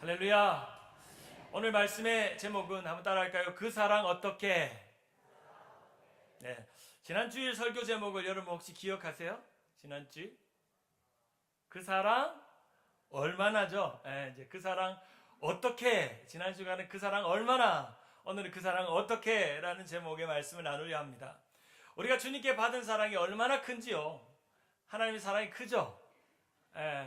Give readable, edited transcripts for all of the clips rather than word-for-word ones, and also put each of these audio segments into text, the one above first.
할렐루야. 오늘 말씀의 제목은 한번 따라할까요? 그 사랑 어떻게? 네. 지난 주일 설교 제목을 여러분 혹시 기억하세요? 지난 주일? 그 사랑 얼마나죠? 네, 이제 그 사랑 어떻게? 지난 주간은 그 사랑 얼마나? 오늘은 그 사랑 어떻게? 라는 제목의 말씀을 나누려 합니다. 우리가 주님께 받은 사랑이 얼마나 큰지요? 하나님의 사랑이 크죠?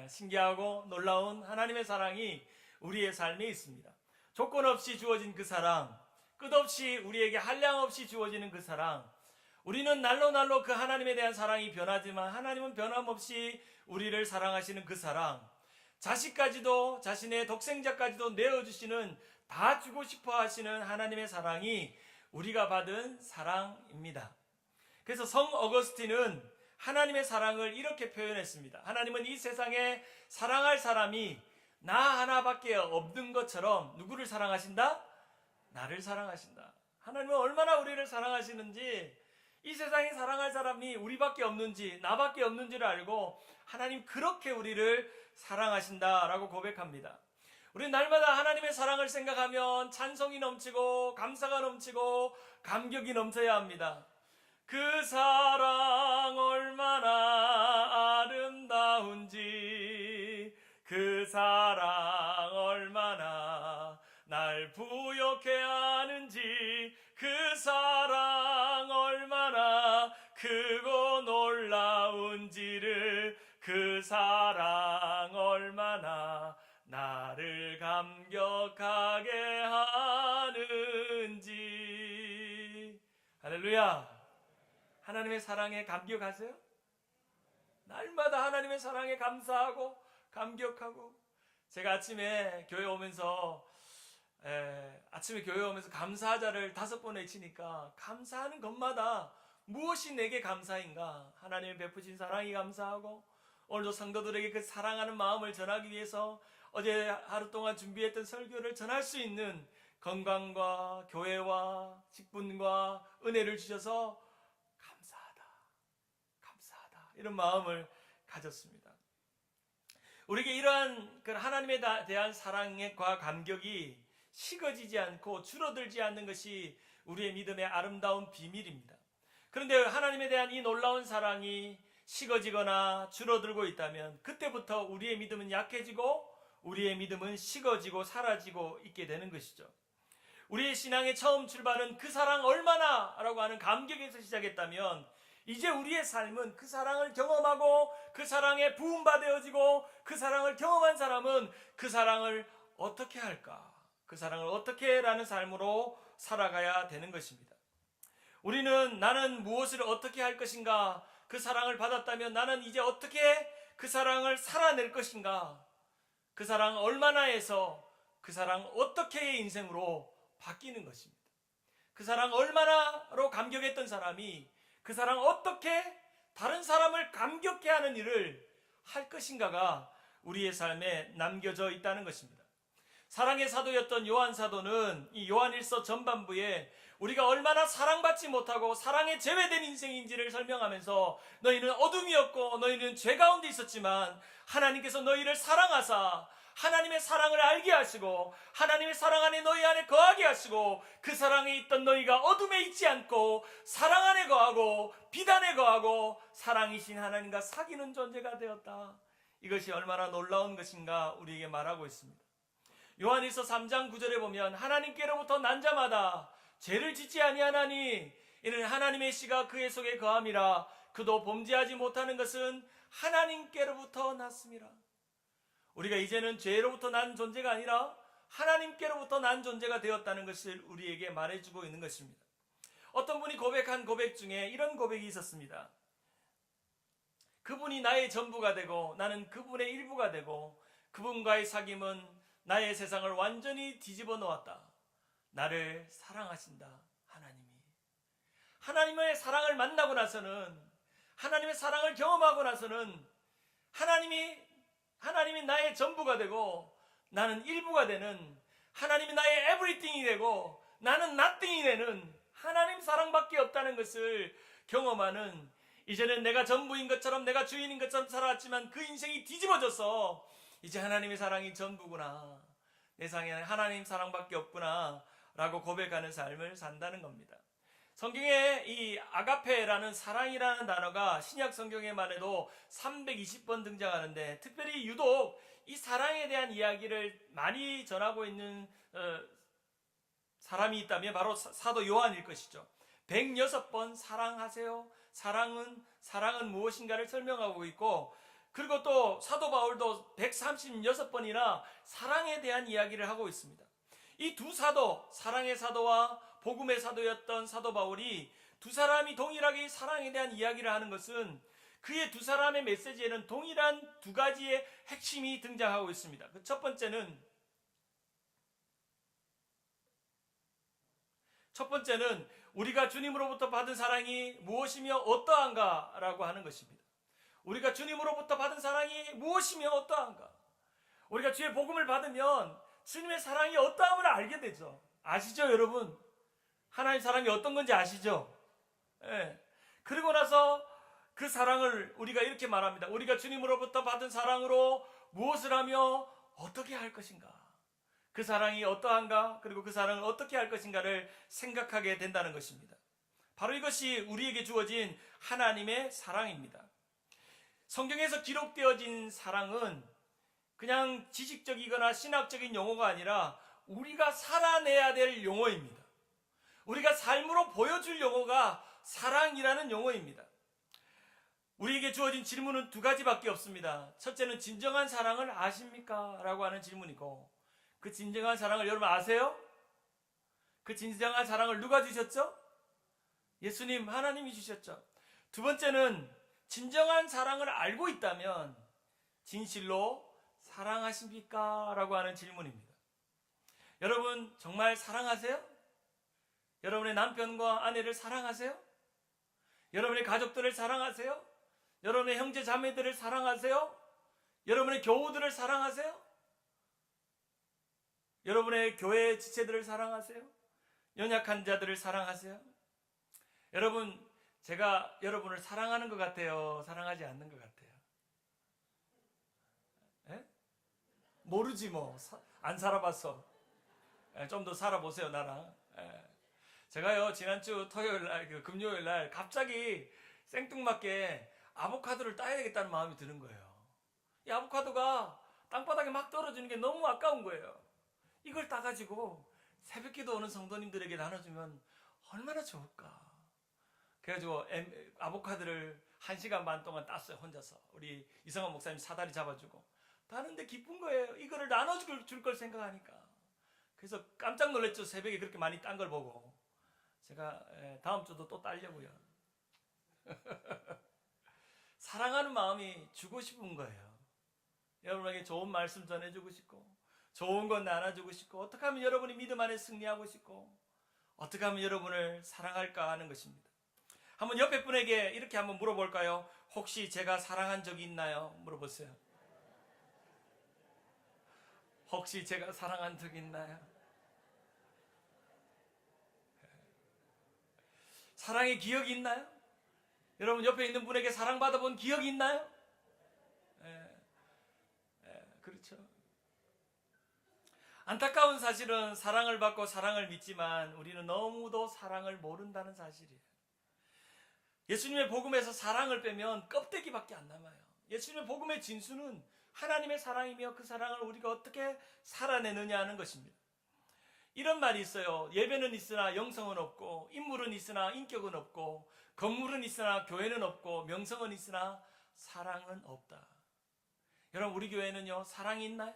신기하고 놀라운 하나님의 사랑이 우리의 삶에 있습니다. 조건 없이 주어진 그 사랑, 끝없이 우리에게 한량없이 주어지는 그 사랑, 우리는 날로 그 하나님에 대한 사랑이 변하지만 하나님은 변함없이 우리를 사랑하시는 그 사랑, 자식까지도 자신의 독생자까지도 내어주시는, 다 주고 싶어 하시는 하나님의 사랑이 우리가 받은 사랑입니다. 그래서 성 어거스틴은 하나님의 사랑을 이렇게 표현했습니다. 하나님은 이 세상에 사랑할 사람이 나 하나밖에 없는 것처럼 누구를 사랑하신다? 나를 사랑하신다. 하나님은 얼마나 우리를 사랑하시는지, 이 세상에 사랑할 사람이 우리밖에 없는지, 나밖에 없는지를 알고 하나님 그렇게 우리를 사랑하신다라고 고백합니다. 우리는 날마다 하나님의 사랑을 생각하면 찬송이 넘치고 감사가 넘치고 감격이 넘쳐야 합니다. 그 사랑 얼마나 아름다운지, 그 사랑 얼마나 날 부욕해 하는지, 그 사랑 얼마나 크고 놀라운지를, 그 사랑 얼마나 나를 감격하게 하는지. 할렐루야. 하나님의 사랑에 감격하세요? 날마다 하나님의 사랑에 감사하고 감격하고. 제가 아침에 교회 오면서 감사하자를 5번 외치니까 감사하는 것마다 무엇이 내게 감사인가? 하나님의 베푸신 사랑이 감사하고, 오늘도 성도들에게 그 사랑하는 마음을 전하기 위해서 어제 하루 동안 준비했던 설교를 전할 수 있는 건강과 교회와 직분과 은혜를 주셔서 감사하다 이런 마음을 가졌습니다. 우리에게 이러한 하나님에 대한 사랑과 감격이 식어지지 않고 줄어들지 않는 것이 우리의 믿음의 아름다운 비밀입니다. 그런데 하나님에 대한 이 놀라운 사랑이 식어지거나 줄어들고 있다면 그때부터 우리의 믿음은 약해지고 우리의 믿음은 식어지고 사라지고 있게 되는 것이죠. 우리의 신앙의 처음 출발은 그 사랑 얼마나 라고 하는 감격에서 시작했다면, 이제 우리의 삶은 그 사랑을 경험하고 그 사랑에 부음받아지고 그 사랑을 경험한 사람은 그 사랑을 어떻게 할까? 그 사랑을 어떻게 라는 삶으로 살아가야 되는 것입니다. 우리는 나는 무엇을 어떻게 할 것인가? 그 사랑을 받았다면 나는 이제 어떻게 그 사랑을 살아낼 것인가? 그 사랑 얼마나 해서 그 사랑 어떻게의 인생으로 바뀌는 것입니다. 그 사랑 얼마나로 감격했던 사람이 그 사랑 어떻게 다른 사람을 감격해 하는 일을 할 것인가가 우리의 삶에 남겨져 있다는 것입니다. 사랑의 사도였던 요한 사도는 이 요한일서 전반부에 우리가 얼마나 사랑받지 못하고 사랑에 제외된 인생인지를 설명하면서, 너희는 어둠이었고 너희는 죄 가운데 있었지만 하나님께서 너희를 사랑하사 하나님의 사랑을 알게 하시고 하나님의 사랑 안에 너희 안에 거하게 하시고, 그 사랑에 있던 너희가 어둠에 있지 않고 사랑 안에 거하고 빛 안에 거하고 사랑이신 하나님과 사귀는 존재가 되었다. 이것이 얼마나 놀라운 것인가 우리에게 말하고 있습니다. 요한일서 3장 9절에 보면, 하나님께로부터 난 자마다 죄를 짓지 아니하나니 이는 하나님의 씨가 그의 속에 거함이라. 그도 범죄하지 못하는 것은 하나님께로부터 났음이라. 우리가 이제는 죄로부터 난 존재가 아니라 하나님께로부터 난 존재가 되었다는 것을 우리에게 말해주고 있는 것입니다. 어떤 분이 고백한 고백 중에 이런 고백이 있었습니다. 그분이 나의 전부가 되고 나는 그분의 일부가 되고, 그분과의 사귐은 나의 세상을 완전히 뒤집어 놓았다. 나를 사랑하신다. 하나님의 사랑을 만나고 나서는, 하나님의 사랑을 경험하고 나서는 하나님이 나의 전부가 되고 나는 일부가 되는, 하나님이 나의 에브리띵이 되고 나는 nothing이 되는 하나님 사랑밖에 없다는 것을 경험하는, 이제는 내가 전부인 것처럼 내가 주인인 것처럼 살아왔지만 그 인생이 뒤집어져서 이제 하나님의 사랑이 전부구나. 내 세상에는 하나님 사랑밖에 없구나 라고 고백하는 삶을 산다는 겁니다. 성경에 이 아가페라는 사랑이라는 단어가 신약 성경에만 해도 320번 등장하는데, 특별히 유독 이 사랑에 대한 이야기를 많이 전하고 있는 사람이 있다면 바로 사도 요한일 것이죠. 106번 사랑하세요. 사랑은 무엇인가를 설명하고 있고, 그리고 또 사도 바울도 136번이나 사랑에 대한 이야기를 하고 있습니다. 이 두 사도, 사랑의 사도와 복음의 사도였던 사도 바울이 두 사람이 동일하게 사랑에 대한 이야기를 하는 것은 그의 두 사람의 메시지에는 동일한 두 가지의 핵심이 등장하고 있습니다. 그 첫 번째는 우리가 주님으로부터 받은 사랑이 무엇이며 어떠한가 라고 하는 것입니다. 우리가 주님으로부터 받은 사랑이 무엇이며 어떠한가. 우리가 주의 복음을 받으면 주님의 사랑이 어떠함을 알게 되죠. 아시죠, 여러분? 하나님 사랑이 어떤 건지 아시죠? 예. 그리고 나서 그 사랑을 우리가 이렇게 말합니다. 우리가 주님으로부터 받은 사랑으로 무엇을 하며 어떻게 할 것인가? 그 사랑이 어떠한가? 그리고 그 사랑을 어떻게 할 것인가를 생각하게 된다는 것입니다. 바로 이것이 우리에게 주어진 하나님의 사랑입니다. 성경에서 기록되어진 사랑은 그냥 지식적이거나 신학적인 용어가 아니라 우리가 살아내야 될 용어입니다. 우리가 삶으로 보여줄 용어가 사랑이라는 용어입니다. 우리에게 주어진 질문은 두 가지밖에 없습니다. 첫째는 진정한 사랑을 아십니까? 라고 하는 질문이고, 그 진정한 사랑을 여러분 아세요? 그 진정한 사랑을 누가 주셨죠? 예수님, 하나님이 주셨죠. 두 번째는 진정한 사랑을 알고 있다면 진실로 사랑하십니까? 라고 하는 질문입니다. 여러분 정말 사랑하세요? 여러분의 남편과 아내를 사랑하세요? 여러분의 가족들을 사랑하세요? 여러분의 형제 자매들을 사랑하세요? 여러분의 교우들을 사랑하세요? 여러분의 교회 지체들을 사랑하세요? 연약한 자들을 사랑하세요? 여러분, 제가 여러분을 사랑하는 것 같아요? 사랑하지 않는 것 같아요? 에? 모르지 뭐. 안 살아봤어. 좀 더 살아보세요, 나랑. 제가요, 지난주 토요일날, 금요일날 갑자기 생뚱맞게 아보카도를 따야 되겠다는 마음이 드는 거예요. 이 아보카도가 땅바닥에 막 떨어지는 게 너무 아까운 거예요. 이걸 따가지고 새벽기도 오는 성도님들에게 나눠주면 얼마나 좋을까. 그래가지고 아보카도를 1시간 반 동안 땄어요, 혼자서. 우리 이성환 목사님 사다리 잡아주고. 따는데 기쁜 거예요. 이거를 나눠줄 걸 생각하니까. 그래서 깜짝 놀랐죠. 새벽에 그렇게 많이 딴 걸 보고. 제가 다음 주도 또 따려고요. 사랑하는 마음이 주고 싶은 거예요. 여러분에게 좋은 말씀 전해주고 싶고, 좋은 건 나눠주고 싶고, 어떻게 하면 여러분이 믿음 안에 승리하고 싶고, 어떻게 하면 여러분을 사랑할까 하는 것입니다. 한번 옆에 분에게 이렇게 한번 물어볼까요? 혹시 제가 사랑한 적이 있나요? 물어보세요. 혹시 제가 사랑한 적이 있나요? 사랑의 기억이 있나요? 여러분 옆에 있는 분에게 사랑받아 본 기억이 있나요? 그렇죠. 안타까운 사실은 사랑을 받고 사랑을 믿지만 우리는 너무도 사랑을 모른다는 사실이에요. 예수님의 복음에서 사랑을 빼면 껍데기밖에 안 남아요. 예수님의 복음의 진수는 하나님의 사랑이며 그 사랑을 우리가 어떻게 살아내느냐 하는 것입니다. 이런 말이 있어요. 예배는 있으나 영성은 없고, 인물은 있으나 인격은 없고, 건물은 있으나 교회는 없고, 명성은 있으나 사랑은 없다. 여러분, 우리 교회는요, 사랑이 있나요?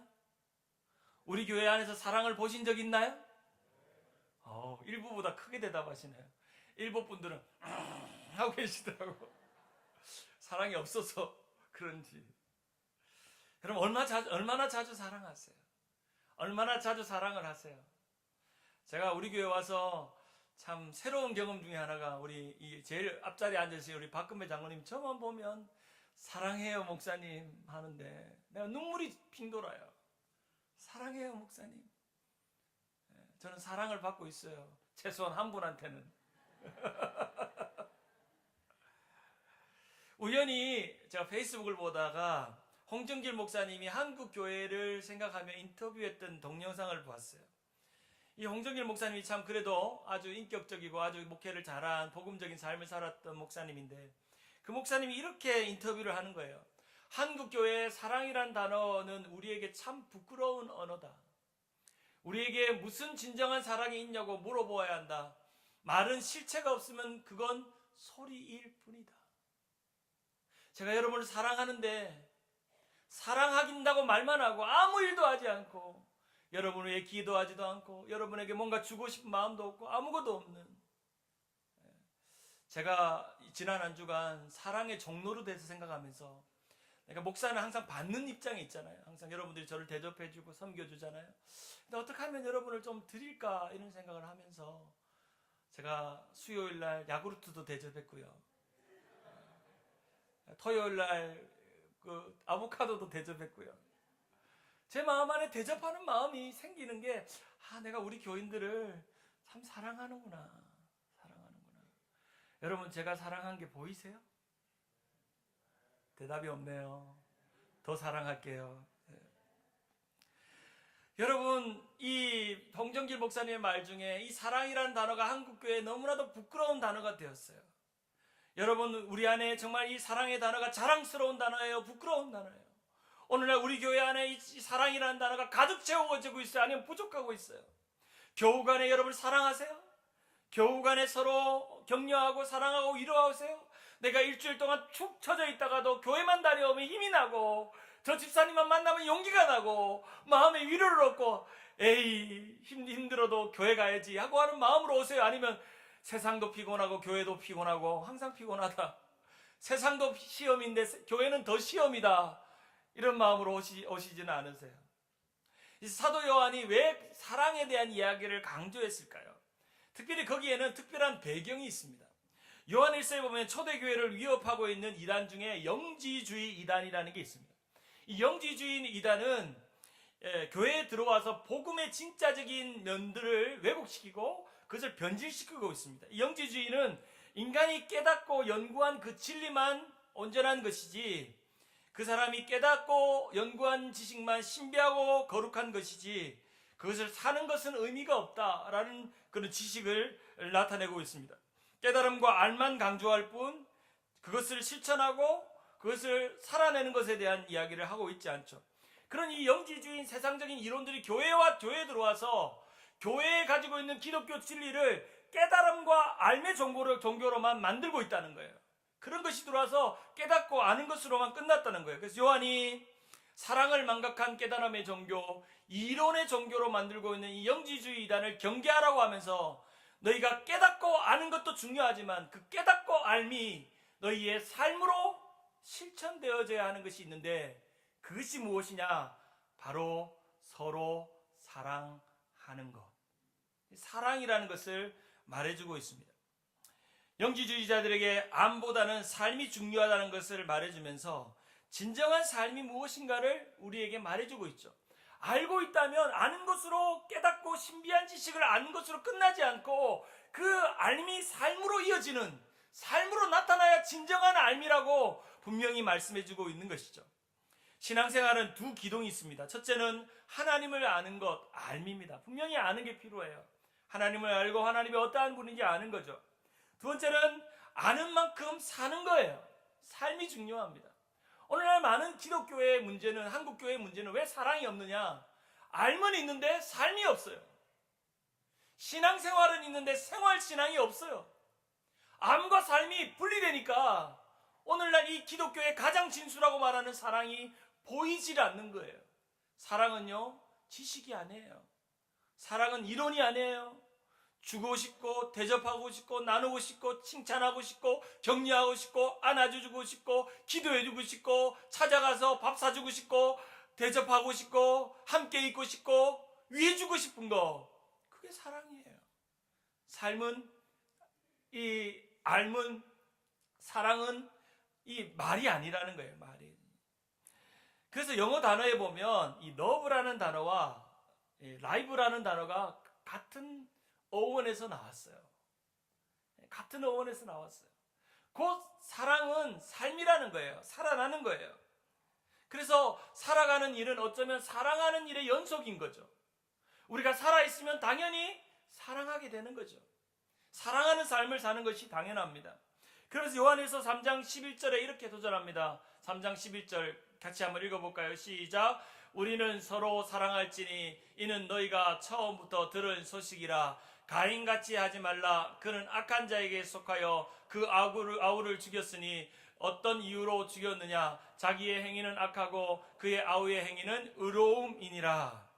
우리 교회 안에서 사랑을 보신 적 있나요? 일부보다 크게 대답하시네요. 일부 분들은 하고 계시더라고. 사랑이 없어서 그런지. 여러분, 얼마나 자주 사랑하세요? 얼마나 자주 사랑을 하세요? 제가 우리 교회 와서 참 새로운 경험 중에 하나가, 우리 이 제일 앞자리에 앉으신 우리 박근배 장로님 저만 보면 사랑해요 목사님 하는데 내가 눈물이 핑 돌아요. 사랑해요 목사님. 저는 사랑을 받고 있어요. 최소한 한 분한테는. 우연히 제가 페이스북을 보다가 홍정길 목사님이 한국 교회를 생각하며 인터뷰했던 동영상을 보았어요. 이 홍정길 목사님이 참 그래도 아주 인격적이고 아주 목회를 잘한 복음적인 삶을 살았던 목사님인데, 그 목사님이 이렇게 인터뷰를 하는 거예요. 한국 교회의 사랑이란 단어는 우리에게 참 부끄러운 언어다. 우리에게 무슨 진정한 사랑이 있냐고 물어보아야 한다. 말은 실체가 없으면 그건 소리일 뿐이다. 제가 여러분을 사랑하는데 사랑하긴다고 말만 하고 아무 일도 하지 않고, 여러분을 위해 기도하지도 않고, 여러분에게 뭔가 주고 싶은 마음도 없고 아무것도 없는, 제가 지난 한 주간 사랑의 종로로 돼서 생각하면서, 그러니까 목사는 항상 받는 입장에 있잖아요. 항상 여러분들이 저를 대접해주고 섬겨주잖아요. 근데 어떻게 하면 여러분을 좀 드릴까 이런 생각을 하면서 제가 수요일 날 야구르트도 대접했고요, 토요일 날 그 아보카도도 대접했고요. 제 마음 안에 대접하는 마음이 생기는 게, 내가 우리 교인들을 참 사랑하는구나. 여러분, 제가 사랑한 게 보이세요? 대답이 없네요. 더 사랑할게요. 여러분, 이 홍정길 목사님의 말 중에 이 사랑이라는 단어가 한국교회에 너무나도 부끄러운 단어가 되었어요. 여러분, 우리 안에 정말 이 사랑의 단어가 자랑스러운 단어예요? 부끄러운 단어예요? 오늘날 우리 교회 안에 이 사랑이라는 단어가 가득 채워지고 있어요? 아니면 부족하고 있어요? 교우간에 여러분 사랑하세요? 교우간에 서로 격려하고 사랑하고 위로하세요? 내가 일주일 동안 축 처져 있다가도 교회만 다녀오면 힘이 나고, 저 집사님만 만나면 용기가 나고, 마음의 위로를 얻고, 에이 힘들어도 교회 가야지 하고 하는 마음으로 오세요? 아니면 세상도 피곤하고 교회도 피곤하고 항상 피곤하다, 세상도 시험인데 교회는 더 시험이다, 이런 마음으로 오시지는 않으세요? 사도 요한이 왜 사랑에 대한 이야기를 강조했을까요? 특별히 거기에는 특별한 배경이 있습니다. 요한 1서에 보면 초대교회를 위협하고 있는 이단 중에 영지주의 이단이라는 게 있습니다. 이 영지주의 이단은 교회에 들어와서 복음의 진짜적인 면들을 왜곡시키고 그것을 변질시키고 있습니다. 이 영지주의는 인간이 깨닫고 연구한 그 진리만 온전한 것이지, 그 사람이 깨닫고 연구한 지식만 신비하고 거룩한 것이지, 그것을 사는 것은 의미가 없다라는 그런 지식을 나타내고 있습니다. 깨달음과 알만 강조할 뿐 그것을 실천하고 그것을 살아내는 것에 대한 이야기를 하고 있지 않죠. 그런 이 영지주의인 세상적인 이론들이 교회에 들어와서 교회에 가지고 있는 기독교 진리를 깨달음과 알의 종교로만 만들고 있다는 거예요. 그런 것이 들어와서 깨닫고 아는 것으로만 끝났다는 거예요. 그래서 요한이 사랑을 망각한 깨달음의 종교, 이론의 종교로 만들고 있는 이 영지주의 이단을 경계하라고 하면서, 너희가 깨닫고 아는 것도 중요하지만 그 깨닫고 알미 너희의 삶으로 실천되어져야 하는 것이 있는데, 그것이 무엇이냐? 바로 서로 사랑하는 것. 사랑이라는 것을 말해주고 있습니다. 영지주의자들에게 암보다는 삶이 중요하다는 것을 말해주면서 진정한 삶이 무엇인가를 우리에게 말해주고 있죠. 알고 있다면 아는 것으로, 깨닫고 신비한 지식을 아는 것으로 끝나지 않고 그 알미 삶으로 이어지는, 삶으로 나타나야 진정한 알미라고 분명히 말씀해주고 있는 것이죠. 신앙생활은 두 기둥이 있습니다. 첫째는 하나님을 아는 것, 알미입니다. 분명히 아는 게 필요해요. 하나님을 알고 하나님이 어떠한 분인지 아는 거죠. 두 번째는 아는 만큼 사는 거예요. 삶이 중요합니다. 오늘날 많은 기독교의 문제는, 한국교회의 문제는 왜 사랑이 없느냐? 알면 있는데 삶이 없어요. 신앙생활은 있는데 생활신앙이 없어요. 암과 삶이 분리되니까 오늘날 이 기독교의 가장 진수라고 말하는 사랑이 보이질 않는 거예요. 사랑은요, 지식이 아니에요. 사랑은 이론이 아니에요. 주고 싶고 대접하고 싶고 나누고 싶고 칭찬하고 싶고 격려하고 싶고 안아주고 싶고 기도해주고 싶고 찾아가서 밥 사주고 싶고 대접하고 싶고 함께 있고 싶고 위해주고 싶은 거, 그게 사랑이에요. 삶은, 이 알문, 사랑은 이 말이 아니라는 거예요. 말이. 그래서 영어 단어에 보면 이 love라는 단어와 live라는 단어가 같은 어원에서 나왔어요. 같은 어원에서 나왔어요. 곧 사랑은 삶이라는 거예요. 살아나는 거예요. 그래서 살아가는 일은 어쩌면 사랑하는 일의 연속인 거죠. 우리가 살아있으면 당연히 사랑하게 되는 거죠. 사랑하는 삶을 사는 것이 당연합니다. 그래서 요한일서 3장 11절에 이렇게 도전합니다. 3장 11절 같이 한번 읽어볼까요? 시작. 우리는 서로 사랑할지니 이는 너희가 처음부터 들은 소식이라. 가인같이 하지 말라. 그는 악한 자에게 속하여 그 아우를 죽였으니 어떤 이유로 죽였느냐? 자기의 행위는 악하고 그의 아우의 행위는 의로움이니라.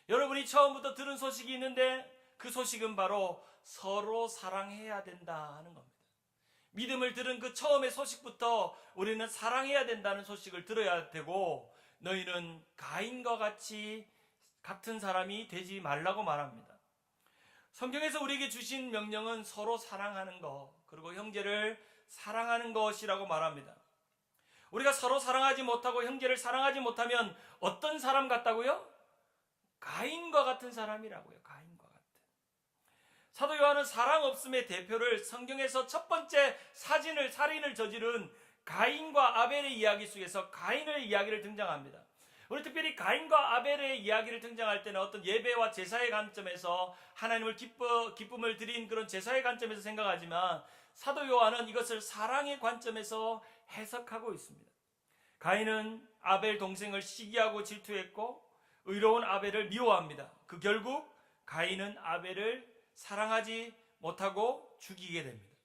여러분이 처음부터 들은 소식이 있는데 그 소식은 바로 서로 사랑해야 된다 하는 겁니다. 믿음을 들은 그 처음의 소식부터 우리는 사랑해야 된다는 소식을 들어야 되고, 너희는 가인과 같은 사람이 되지 말라고 말합니다. 성경에서 우리에게 주신 명령은 서로 사랑하는 것, 그리고 형제를 사랑하는 것이라고 말합니다. 우리가 서로 사랑하지 못하고 형제를 사랑하지 못하면 어떤 사람 같다고요? 가인과 같은 사람이라고요. 가인과 같은. 사도 요한은 사랑 없음의 대표를 성경에서 첫 번째 살인을 저지른 가인과 아벨의 이야기 속에서 가인의 이야기를 등장합니다. 우리 특별히 가인과 아벨의 이야기를 등장할 때는 어떤 예배와 제사의 관점에서 하나님을 기쁨을 드린 그런 제사의 관점에서 생각하지만, 사도 요한은 이것을 사랑의 관점에서 해석하고 있습니다. 가인은 아벨 동생을 시기하고 질투했고 의로운 아벨을 미워합니다. 그 결국 가인은 아벨을 사랑하지 못하고 죽이게 됩니다.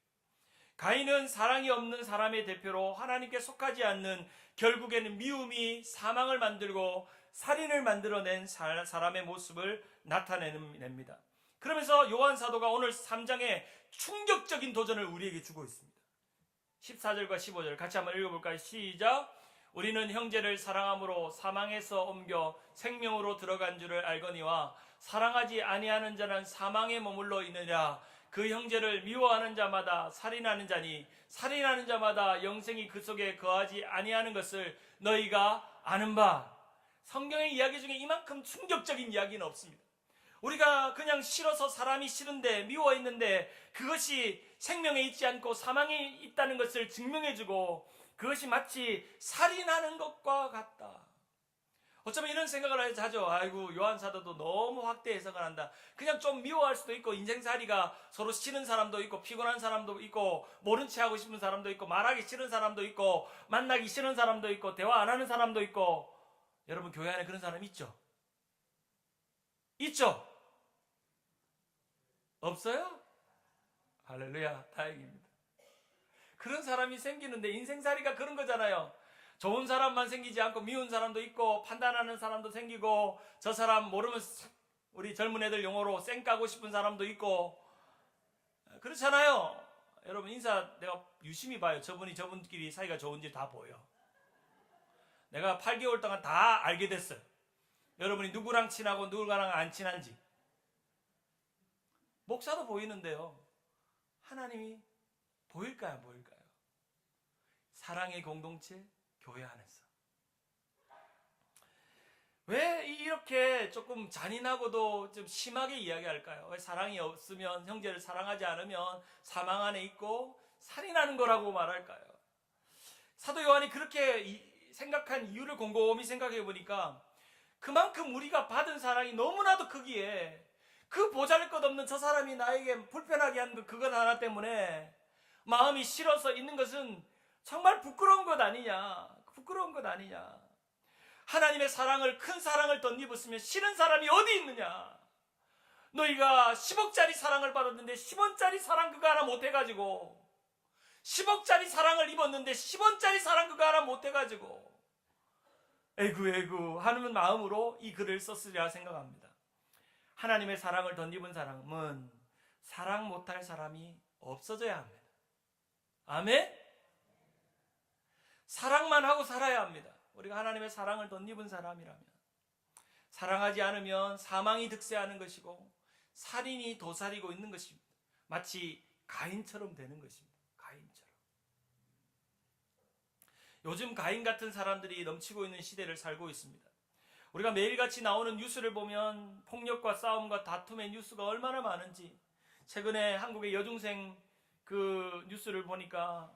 가인은 사랑이 없는 사람의 대표로 하나님께 속하지 않는, 결국에는 미움이 사망을 만들고 살인을 만들어낸 사람의 모습을 나타냅니다. 그러면서 요한 사도가 오늘 3장에 충격적인 도전을 우리에게 주고 있습니다. 14절과 15절 같이 한번 읽어볼까요? 시작. 우리는 형제를 사랑함으로 사망에서 옮겨 생명으로 들어간 줄을 알거니와 사랑하지 아니하는 자는 사망에 머물러 있느냐. 그 형제를 미워하는 자마다 살인하는 자니 살인하는 자마다 영생이 그 속에 거하지 아니하는 것을 너희가 아는 바. 성경의 이야기 중에 이만큼 충격적인 이야기는 없습니다. 우리가 그냥 싫어서 사람이 싫은데 미워 있는데 그것이 생명에 있지 않고 사망에 있다는 것을 증명해주고, 그것이 마치 살인하는 것과 같다. 어쩌면 이런 생각을 하죠. 아이고, 요한 사도도 너무 확대 해석을 한다. 그냥 좀 미워할 수도 있고, 인생살이가 서로 싫은 사람도 있고, 피곤한 사람도 있고, 모른 체 하고 싶은 사람도 있고, 말하기 싫은 사람도 있고, 만나기 싫은 사람도 있고, 대화 안 하는 사람도 있고. 여러분, 교회 안에 그런 사람 있죠? 있죠? 없어요? 할렐루야, 다행입니다. 그런 사람이 생기는데, 인생살이가 그런 거잖아요. 좋은 사람만 생기지 않고 미운 사람도 있고, 판단하는 사람도 생기고, 저 사람 모르면 우리 젊은 애들 용어로 쌩 까고 싶은 사람도 있고, 그렇잖아요. 여러분, 인사 내가 유심히 봐요. 저분끼리 사이가 좋은지 다 보여. 내가 8개월 동안 다 알게 됐어요. 여러분이 누구랑 친하고 누구랑 안 친한지. 목사도 보이는데요, 하나님이 보일까요, 안 보일까요? 사랑의 공동체, 교회 안에서. 왜 이렇게 조금 잔인하고도 좀 심하게 이야기할까요? 왜 사랑이 없으면, 형제를 사랑하지 않으면 사망 안에 있고 살인하는 거라고 말할까요? 사도 요한이 그렇게 생각한 이유를 곰곰이 생각해 보니까, 그만큼 우리가 받은 사랑이 너무나도 크기에 그 보잘것없는 저 사람이 나에게 불편하게 한 그것 하나 때문에 마음이 싫어서 있는 것은 정말 부끄러운 것 아니냐. 부끄러운 것 아니냐. 하나님의 사랑을, 큰 사랑을 덧입었으면 싫은 사람이 어디 있느냐. 너희가 10억짜리 사랑을 받았는데 10원짜리 사랑 그거 하나 못해가지고, 10억짜리 사랑을 입었는데 10원짜리 사랑 그거 하나 못해가지고, 에구 하는 마음으로 이 글을 썼으리라 생각합니다. 하나님의 사랑을 덧입은 사람은 사랑 못할 사람이 없어져야 합니다. 아멘? 사랑만 하고 살아야 합니다. 우리가 하나님의 사랑을 덧입은 사람이라면. 사랑하지 않으면 사망이 득세하는 것이고 살인이 도사리고 있는 것입니다. 마치 가인처럼 되는 것입니다. 가인처럼. 요즘 가인 같은 사람들이 넘치고 있는 시대를 살고 있습니다. 우리가 매일같이 나오는 뉴스를 보면 폭력과 싸움과 다툼의 뉴스가 얼마나 많은지, 최근에 한국의 여중생 그 뉴스를 보니까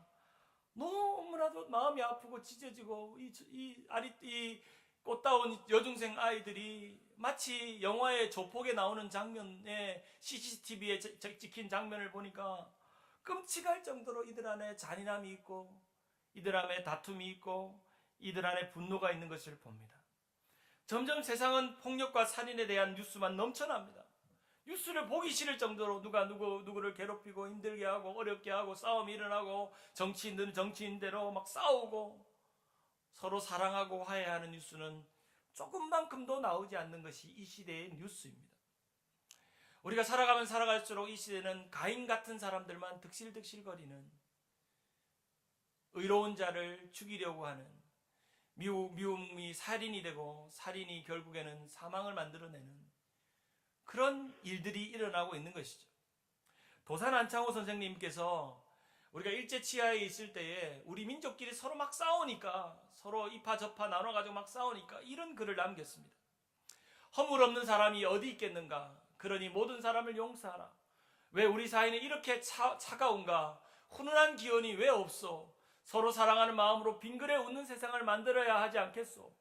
너무나도 마음이 아프고 찢어지고, 이 꽃다운 여중생 아이들이 마치 영화의 조폭에 나오는 장면에 CCTV에 찍힌 장면을 보니까 끔찍할 정도로 이들 안에 잔인함이 있고 이들 안에 다툼이 있고 이들 안에 분노가 있는 것을 봅니다. 점점 세상은 폭력과 살인에 대한 뉴스만 넘쳐납니다. 뉴스를 보기 싫을 정도로 누가 누구를 괴롭히고 힘들게 하고 어렵게 하고 싸움이 일어나고 정치인들은 정치인대로 막 싸우고 서로 사랑하고 화해하는 뉴스는 조금만큼도 나오지 않는 것이 이 시대의 뉴스입니다. 우리가 살아가면 살아갈수록 이 시대는 가인 같은 사람들만 득실득실거리는, 의로운 자를 죽이려고 하는, 미움이 살인이 되고 살인이 결국에는 사망을 만들어내는 그런 일들이 일어나고 있는 것이죠. 도산 안창호 선생님께서 우리가 일제치하에 있을 때에 우리 민족끼리 서로 막 싸우니까, 서로 이파 저파 나눠가지고 막 싸우니까 이런 글을 남겼습니다. 허물 없는 사람이 어디 있겠는가? 그러니 모든 사람을 용서하라. 왜 우리 사이는 이렇게 차가운가? 훈훈한 기운이 왜 없소? 서로 사랑하는 마음으로 빙그레 웃는 세상을 만들어야 하지 않겠소?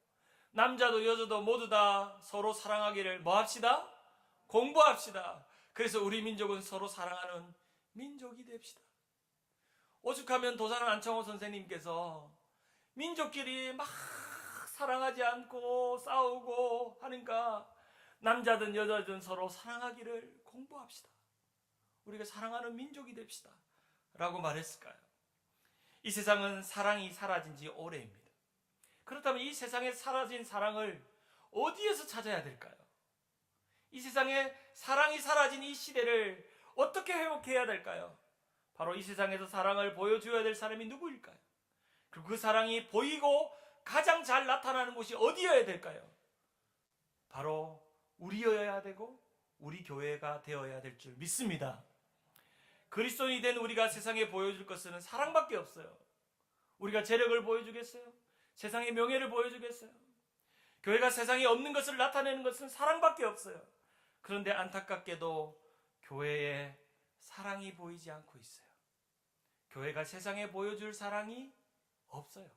남자도 여자도 모두 다 서로 사랑하기를 뭐 합시다? 공부합시다. 그래서 우리 민족은 서로 사랑하는 민족이 됩시다. 오죽하면 도산 안창호 선생님께서 민족끼리 막 사랑하지 않고 싸우고 하니까 남자든 여자든 서로 사랑하기를 공부합시다. 우리가 사랑하는 민족이 됩시다. 라고 말했을까요? 이 세상은 사랑이 사라진 지 오래입니다. 그렇다면 이 세상에 사라진 사랑을 어디에서 찾아야 될까요? 이 세상에 사랑이 사라진 이 시대를 어떻게 회복해야 될까요? 바로 이 세상에서 사랑을 보여줘야 될 사람이 누구일까요? 그리고 그 사랑이 보이고 가장 잘 나타나는 곳이 어디여야 될까요? 바로 우리여야 되고 우리 교회가 되어야 될 줄 믿습니다. 그리스도인이 된 우리가 세상에 보여줄 것은 사랑밖에 없어요. 우리가 재력을 보여주겠어요? 세상의 명예를 보여주겠어요? 교회가 세상에 없는 것을 나타내는 것은 사랑밖에 없어요. 그런데 안타깝게도 교회에 사랑이 보이지 않고 있어요. 교회가 세상에 보여줄 사랑이 없어요.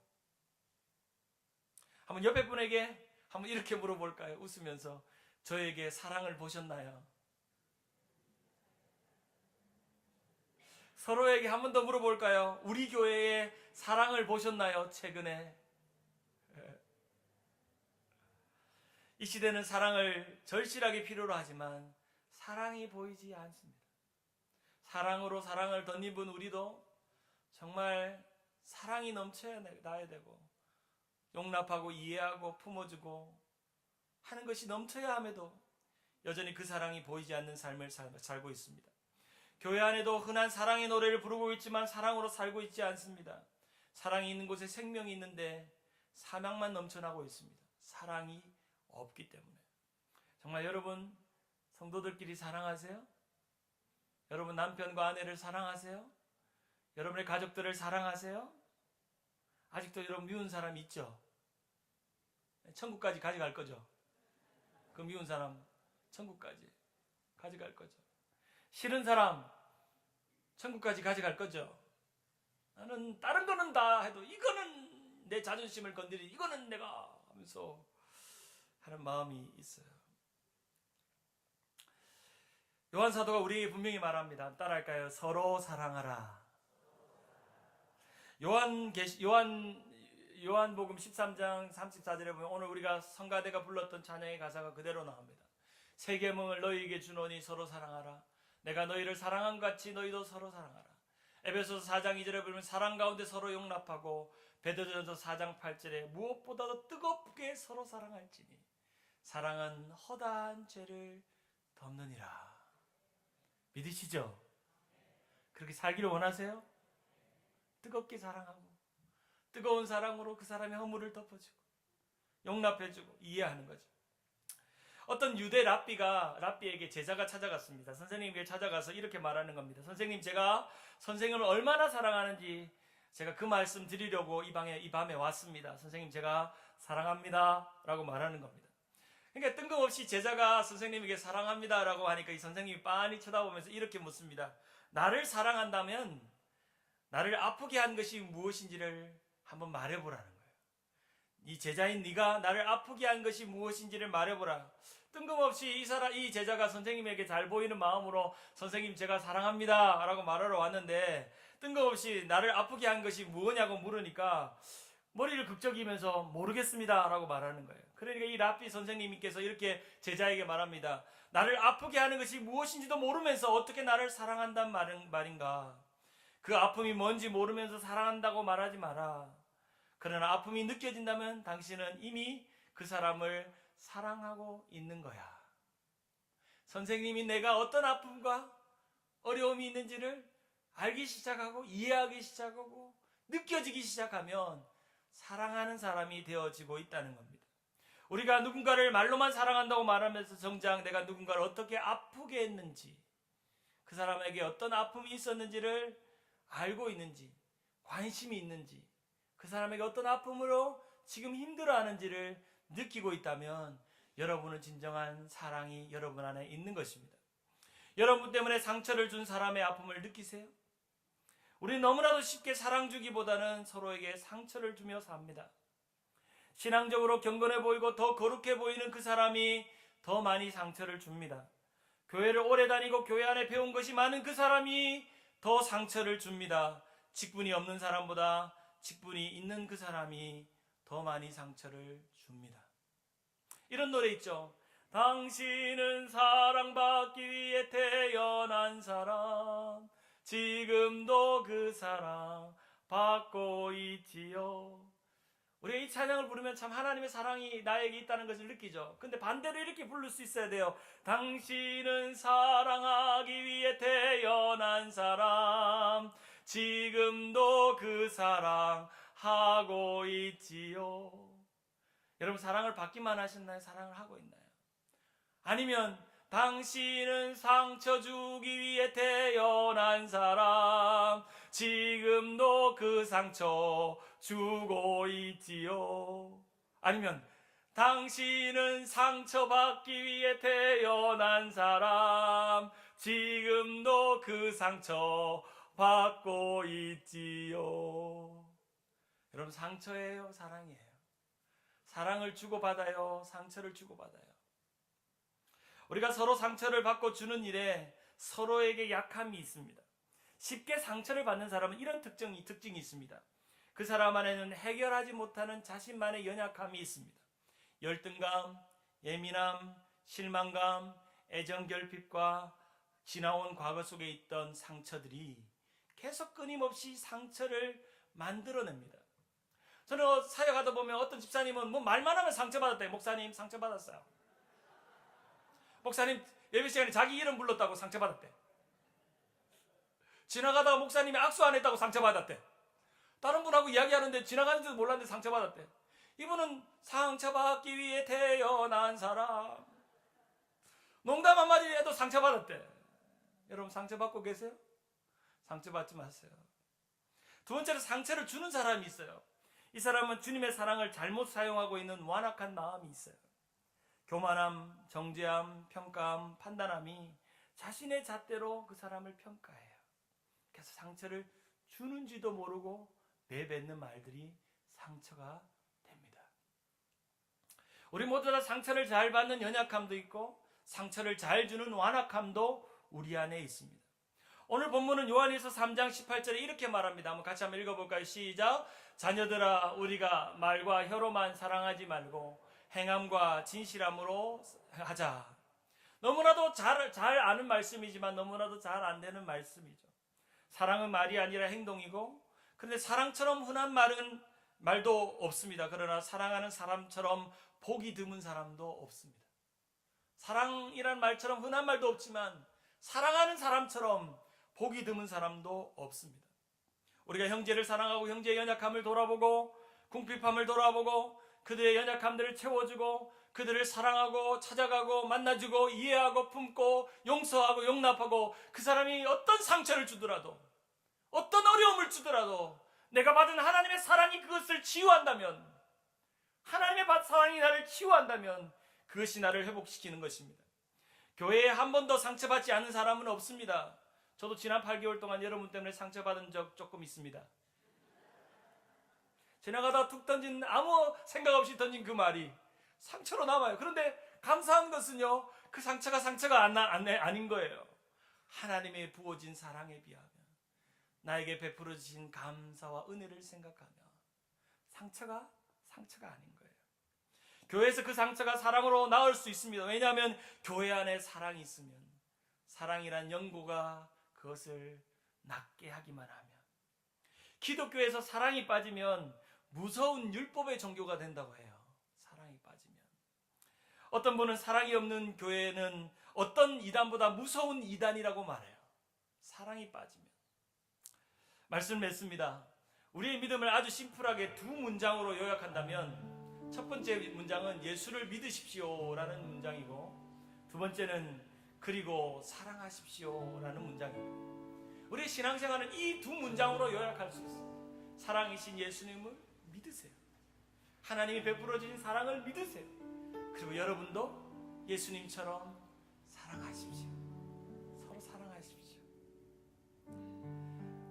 한번 옆에 분에게 한번 이렇게 물어볼까요? 웃으면서 저에게 사랑을 보셨나요? 서로에게 한 번 더 물어볼까요? 우리 교회에 사랑을 보셨나요? 최근에. 이 시대는 사랑을 절실하게 필요로 하지만 사랑이 보이지 않습니다. 사랑으로 사랑을 덧입은 우리도 정말 사랑이 넘쳐야 나야 되고 용납하고 이해하고 품어주고 하는 것이 넘쳐야 함에도 여전히 그 사랑이 보이지 않는 삶을 살고 있습니다. 교회 안에도 흔한 사랑의 노래를 부르고 있지만 사랑으로 살고 있지 않습니다. 사랑이 있는 곳에 생명이 있는데 사망만 넘쳐나고 있습니다. 사랑이 없기 때문에. 정말 여러분 성도들끼리 사랑하세요? 여러분 남편과 아내를 사랑하세요? 여러분의 가족들을 사랑하세요? 아직도 여러분 미운 사람 있죠? 천국까지 가져갈 거죠? 그 미운 사람 천국까지 가져갈 거죠? 싫은 사람 천국까지 가져갈 거죠? 나는 다른 거는 다 해도 이거는 내 자존심을 건드리는 이거는 내가 하면서 하는 마음이 있어요. 요한 사도가 우리에게 분명히 말합니다. 따라할까요? 서로 사랑하라. 요한복음 13장 34절에 보면 오늘 우리가 성가대가 불렀던 찬양의 가사가 그대로 나옵니다. 새 계명을 너희에게 주노니 서로 사랑하라. 내가 너희를 사랑한 같이 너희도 서로 사랑하라. 에베소서 4장 2절에 보면 사랑 가운데 서로 용납하고 베드로전서 4장 8절에 무엇보다도 뜨겁게 서로 사랑할지니 사랑은 허다한 죄를 덮느니라. 믿으시죠? 그렇게 살기를 원하세요? 뜨겁게 사랑하고 뜨거운 사랑으로 그 사람의 허물을 덮어주고 용납해주고 이해하는 거죠. 어떤 유대 랍비에게 제자가 찾아갔습니다. 선생님에게 찾아가서 이렇게 말하는 겁니다. 선생님, 제가 선생님을 얼마나 사랑하는지 제가 그 말씀 드리려고 이 밤에 왔습니다. 선생님, 제가 사랑합니다 라고 말하는 겁니다. 그러니까 뜬금없이 제자가 선생님에게 사랑합니다 라고 하니까 이 선생님이 빤히 쳐다보면서 이렇게 묻습니다. 나를 사랑한다면 나를 아프게 한 것이 무엇인지를 한번 말해보라는 거예요. 이 제자인 네가 나를 아프게 한 것이 무엇인지를 말해보라. 뜬금없이 이 제자가 선생님에게 잘 보이는 마음으로 선생님 제가 사랑합니다 라고 말하러 왔는데 뜬금없이 나를 아프게 한 것이 무엇냐고 물으니까 머리를 극적이면서 모르겠습니다 라고 말하는 거예요. 그러니까 이 랍비 선생님께서 이렇게 제자에게 말합니다. 나를 아프게 하는 것이 무엇인지도 모르면서 어떻게 나를 사랑한단 말인가. 그 아픔이 뭔지 모르면서 사랑한다고 말하지 마라. 그러나 아픔이 느껴진다면 당신은 이미 그 사람을 사랑하고 있는 거야. 선생님이 내가 어떤 아픔과 어려움이 있는지를 알기 시작하고 이해하기 시작하고 느껴지기 시작하면 사랑하는 사람이 되어지고 있다는 겁니다. 우리가 누군가를 말로만 사랑한다고 말하면서 정작 내가 누군가를 어떻게 아프게 했는지, 그 사람에게 어떤 아픔이 있었는지를 알고 있는지, 관심이 있는지, 그 사람에게 어떤 아픔으로 지금 힘들어하는지를 느끼고 있다면 여러분은 진정한 사랑이 여러분 안에 있는 것입니다. 여러분 때문에 상처를 준 사람의 아픔을 느끼세요? 우리는 너무나도 쉽게 사랑 주기보다는 서로에게 상처를 주며 삽니다. 신앙적으로 경건해 보이고 더 거룩해 보이는 그 사람이 더 많이 상처를 줍니다. 교회를 오래 다니고 교회 안에 배운 것이 많은 그 사람이 더 상처를 줍니다. 직분이 없는 사람보다 직분이 있는 그 사람이 더 많이 상처를 줍니다. 이런 노래 있죠. 당신은 사랑받기 위해 태어난 사람, 지금도 그 사랑 받고 있지요. 우리가 이 찬양을 부르면 참 하나님의 사랑이 나에게 있다는 것을 느끼죠. 근데 반대로 이렇게 부를 수 있어야 돼요. 당신은 사랑하기 위해 태어난 사람, 지금도 그 사랑 하고 있지요. 여러분 사랑을 받기만 하셨나요? 사랑을 하고 있나요? 아니면 당신은 상처 주기 위해 태어난 사람, 지금도 그 상처 주고 있지요. 아니면 당신은 상처받기 위해 태어난 사람, 지금도 그 상처 받고 있지요. 여러분 상처예요? 사랑이에요? 사랑을 주고받아요? 상처를 주고받아요? 우리가 서로 상처를 받고 주는 일에 서로에게 약함이 있습니다. 쉽게 상처를 받는 사람은 이런 특징이 있습니다. 그 사람 안에는 해결하지 못하는 자신만의 연약함이 있습니다. 열등감, 예민함, 실망감, 애정결핍과 지나온 과거 속에 있던 상처들이 계속 끊임없이 상처를 만들어냅니다. 저는 사역하다 보면 어떤 집사님은 뭐 말만 하면 상처받았대요. 목사님 상처받았어요. 목사님 예배 시간에 자기 이름 불렀다고 상처받았대. 지나가다가 목사님이 악수 안 했다고 상처받았대. 다른 분하고 이야기하는데 지나가는지도 몰랐는데 상처받았대. 이분은 상처받기 위해 태어난 사람. 농담 한마디 해도 상처받았대. 여러분 상처받고 계세요? 상처받지 마세요. 두 번째로 상처를 주는 사람이 있어요. 이 사람은 주님의 사랑을 잘못 사용하고 있는 완악한 마음이 있어요. 교만함, 정죄함, 평가함, 판단함이 자신의 잣대로 그 사람을 평가해요. 그래서 상처를 주는지도 모르고 내뱉는 말들이 상처가 됩니다. 우리 모두 다 상처를 잘 받는 연약함도 있고 상처를 잘 주는 완악함도 우리 안에 있습니다. 오늘 본문은 요한일서 3장 18절에 이렇게 말합니다. 같이 한번 읽어볼까요? 시작. 자녀들아 우리가 말과 혀로만 사랑하지 말고 행함과 진실함으로 하자. 너무나도 잘 아는 말씀이지만 너무나도 잘 안 되는 말씀이죠. 사랑은 말이 아니라 행동이고, 그런데 사랑처럼 흔한 말도 없습니다. 그러나 사랑하는 사람처럼 복이 드문 사람도 없습니다. 사랑이란 말처럼 흔한 말도 없지만 사랑하는 사람처럼 복이 드문 사람도 없습니다. 우리가 형제를 사랑하고 형제의 연약함을 돌아보고 궁핍함을 돌아보고 그들의 연약함들을 채워주고 그들을 사랑하고 찾아가고 만나주고 이해하고 품고 용서하고 용납하고 그 사람이 어떤 상처를 주더라도 어떤 어려움을 주더라도 내가 받은 하나님의 사랑이 그것을 치유한다면, 하나님의 사랑이 나를 치유한다면 그것이 나를 회복시키는 것입니다. 교회에 한 번도 상처받지 않은 사람은 없습니다. 저도 지난 8개월 동안 여러분 때문에 상처받은 적 조금 있습니다. 지나가다 툭 던진, 아무 생각 없이 던진 그 말이 상처로 남아요. 그런데 감사한 것은요, 그 상처가 아닌 거예요. 하나님의 부어진 사랑에 비하면, 나에게 베풀어 주신 감사와 은혜를 생각하며 상처가 아닌 거예요. 교회에서 그 상처가 사랑으로 나을 수 있습니다. 왜냐하면 교회 안에 사랑이 있으면, 사랑이란 연고가 그것을 낫게 하기만 하면, 기독교에서 사랑이 빠지면 무서운 율법의 종교가 된다고 해요. 사랑이 빠지면. 어떤 분은 사랑이 없는 교회는 어떤 이단보다 무서운 이단이라고 말해요. 사랑이 빠지면. 말씀을 맺습니다. 우리의 믿음을 아주 심플하게 두 문장으로 요약한다면, 첫 번째 문장은 예수를 믿으십시오 라는 문장이고, 두 번째는 그리고 사랑하십시오 라는 문장입니다. 우리의 신앙생활은 이 두 문장으로 요약할 수 있어요. 사랑이신 예수님을 믿으세요. 하나님이 베풀어 주신 사랑을 믿으세요. 그리고 여러분도 예수님처럼 사랑하십시오. 서로 사랑하십시오.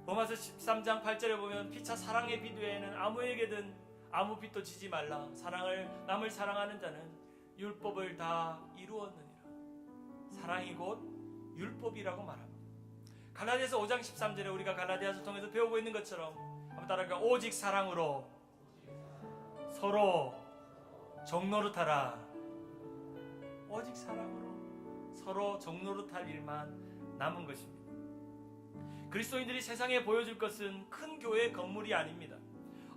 로마서 13장 8절에 보면, 피차 사랑의 비두에는 아무에게든 아무 빚도 지지 말라. 남을 사랑하는 자는 율법을 다 이루었느니라. 사랑이 곧 율법이라고 말합니다. 갈라디아서 5장 13절에 우리가 갈라디아서 통해서 배우고 있는 것처럼, 한번 따라할까요? 오직 사랑으로 서로 종노릇하라. 오직 사랑으로 서로 종노릇할 일만 남은 것입니다. 그리스도인들이 세상에 보여줄 것은 큰 교회 건물이 아닙니다.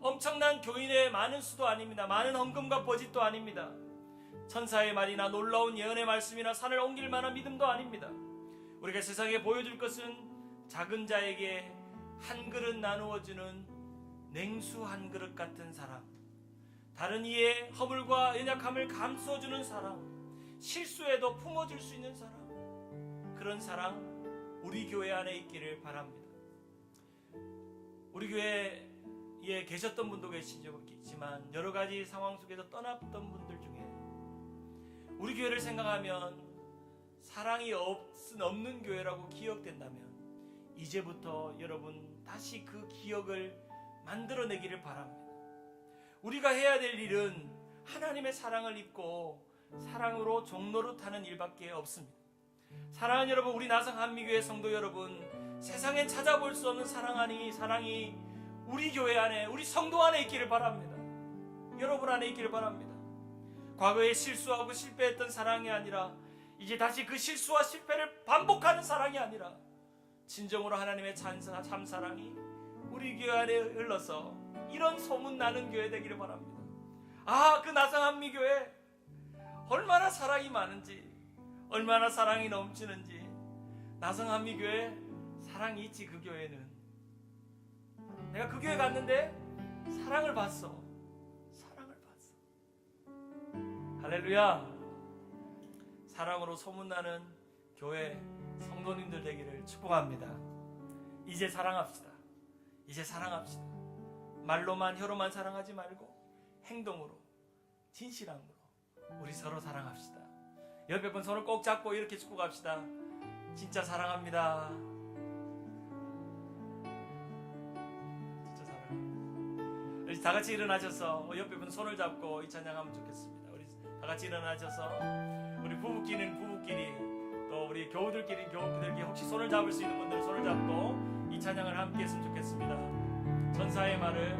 엄청난 교인의 많은 수도 아닙니다. 많은 헌금과 버짓도 아닙니다. 천사의 말이나 놀라운 예언의 말씀이나 산을 옮길 만한 믿음도 아닙니다. 우리가 세상에 보여줄 것은 작은 자에게 한 그릇 나누어주는 냉수 한 그릇 같은 사랑, 다른 이의 허물과 연약함을 감싸주는 사랑, 실수에도 품어줄 수 있는 사랑, 그런 사랑 우리 교회 안에 있기를 바랍니다. 우리 교회에 계셨던 분도 계시지만 여러 가지 상황 속에서 떠났던 분들 중에 우리 교회를 생각하면 사랑이 없는 교회라고 기억된다면, 이제부터 여러분 다시 그 기억을 만들어내기를 바랍니다. 우리가 해야 될 일은 하나님의 사랑을 입고 사랑으로 종노릇하는 일밖에 없습니다. 사랑하는 여러분, 우리 나성 한미교회 성도 여러분, 세상엔 찾아볼 수 없는 사랑이 우리 교회 안에, 우리 성도 안에 있기를 바랍니다. 여러분 안에 있기를 바랍니다. 과거에 실수하고 실패했던 사랑이 아니라, 이제 다시 그 실수와 실패를 반복하는 사랑이 아니라, 진정으로 하나님의 참사랑이 우리 교회 안에 흘러서 이런 소문나는 교회 되기를 바랍니다. 그 나성한미교회 얼마나 사랑이 많은지, 얼마나 사랑이 넘치는지. 나성한미교회 사랑이 있지. 그 교회는 내가 그 교회 갔는데 사랑을 봤어. 할렐루야. 사랑으로 소문나는 교회 성도님들 되기를 축복합니다. 이제 사랑합시다. 말로만, 혀로만 사랑하지 말고 행동으로, 진실함으로 우리 서로 사랑합시다. 옆에 분 손을 꼭 잡고 이렇게 축복합시다. 진짜 사랑합니다. 진짜 사랑합니다. 우리 다 같이 일어나셔서 옆에 분 손을 잡고 이 찬양하면 좋겠습니다. 우리 다 같이 일어나셔서, 우리 부부끼리는 또 우리 교우들끼리 혹시 손을 잡을 수 있는 분들은 손을 잡고 이 찬양을 함께 했으면 좋겠습니다. 천사의 말을